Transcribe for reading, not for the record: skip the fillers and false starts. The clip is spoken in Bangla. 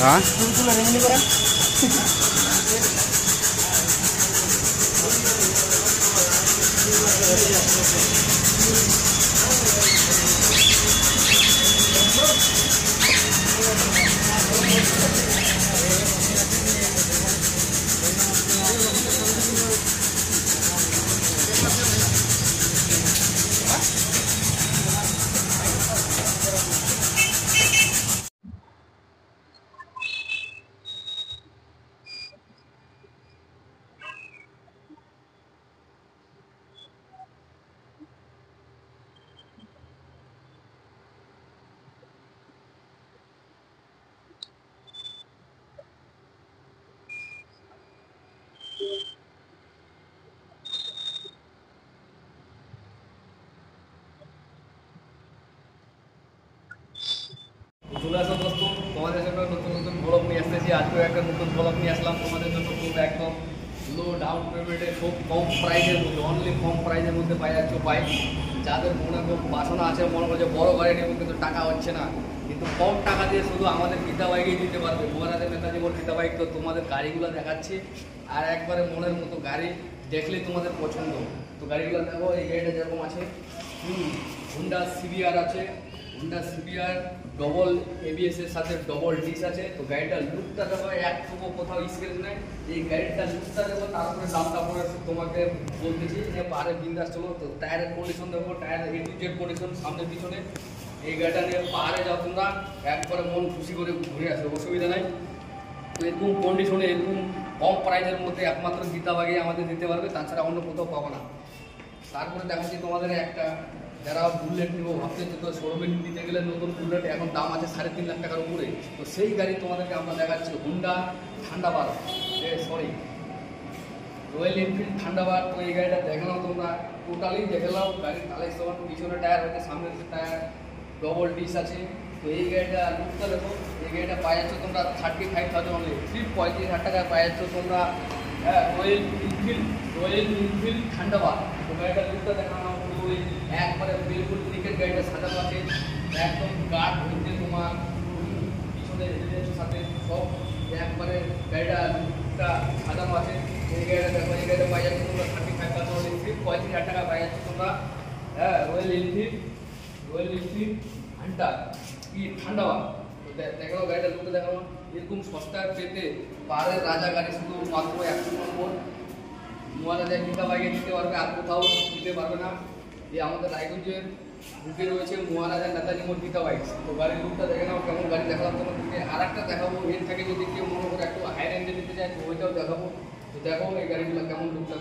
হ্যাঁ চলে আসো দোস্ত, তোমাদের জন্য নতুন নতুন ব্লগ নিয়ে আসতেছি। আজকেও একটা নতুন ব্লগ নিয়ে আসলাম তোমাদের জন্য। খুব একদম লো ডাউন পেমেন্টে খুব কম প্রাইসের মধ্যে, অনলি কম প্রাইসের মধ্যে পাই যাচ্ছ বাইক। যাদের মনে খুব বাসনা আছে, মনে করছে বড় গাড়ি নেব কিন্তু টাকা হচ্ছে না, কিন্তু কম টাকা দিয়ে শুধু আমাদের গীতা বাইকেই দিতে পারবে। মহারাজের নেতাজি মোড় গীতা বাইক। তো তোমাদের গাড়িগুলো দেখাচ্ছি, আর একবারে মনের মতো গাড়ি, দেখলেই তোমাদের পছন্দ। তো গাড়িগুলো দেখো, এই গাড়িটা যেরকম আছে, হুন্ডা সিবিআর আছে, হুন্ডা সিবিআর ডবল এবিএস এর সাথে ডবল ডিস আছে। তো গাড়িটার লুকটা দেখো, একটুকু কোথাও স্কেচ নেই। এই গাড়িটার লুকটা দেখো, তারপরে দামটা পরে তোমাকে বলতেছি যে পারে বিন্দাস চলো। তো টায়ারের কন্ডিশন দেখো, টায়ারের এ টু জেড কন্ডিশন, সামনে পিছনে। এই গাড়িটা নিয়ে পাহাড়ে যাও তোমরা, একবারে মন খুশি করে ঘুরে আসো, অসুবিধা নাই। তো এরকম কন্ডিশনে, এরকম কম প্রাইসের মধ্যে একমাত্র গীতা বাইকে আমাদের দিতে পারবে, তাছাড়া অন্য কোথাও পাবো না। তারপরে দেখাচ্ছি তোমাদের একটা, যারা বুলেট নেবো ভাবতেছে, তো শোরুমে নিতে গেলে নতুন বুলেট এখন দাম আছে 3.5 লাখ টাকার উপরে। তো সেই গাড়ি তোমাদেরকে আমরা দেখাচ্ছি, Honda Thunderbird, royal Enfield Thunderbird. তো এই গাড়িটা দেখে নাও তোমরা, টোটালি দেখে নাও গাড়ির কালেকশন। পিছনে টায়ার হচ্ছে, সামনের টায়ার ডবল ডিস আছে। তো এই গাড়িটা লুকটা দেখো, এই গাড়িটা পাই যাচ্ছ তোমরা 35,000 অনলি, 35,000 টাকায় পাই যাচ্ছ তোমরা। হ্যাঁ, রয়্যাল এনফিল্ড থান্ডারবার্ড। তো গাড়িটার লুকটা দেখা নাও, একবারে বিলকুল ক্রিকেট গাড়িটা সাজানো আছে, একদম গার্ড হচ্ছে তোমার পিছনে সাথে সব একবারে গাড়িটা লুকটা সাজানো আছে। এই গাড়িটা দেখো, এই গাড়িটা পাই যাচ্ছে তোমরা 35,000, 35,000 টাকা পাই যাচ্ছে তোমরা। হ্যাঁ, রয়্যাল এনফিল্ড হান্টার কি থান্ডারবার্ড। তো দেখো গাড়িটা লুকটা দেখো, এরকম সস্তা পেতে পাহাড়ের রাজা গাড়ি শুধু মাত্র 100 নম্বর মহারাজা গীতা বাইকে দিতে পারবে, আর কোথাও দিতে পারবে না। যে আমাদের রায়গঞ্জের বুকে রয়েছে মহারাজা নেতাজি মোড় গীতা বাইক। তো গাড়ির লুকটা দেখে নাও, কেমন গাড়ি দেখালাম তোমাদেরকে। আর একটা দেখাবো, এর থেকে যদি কেউ মনে করে একটু হাই রেঞ্জে নিতে চায় তো ওইটাও দেখাবো। তো দেখো এই গাড়িগুলো কেমন লুকটা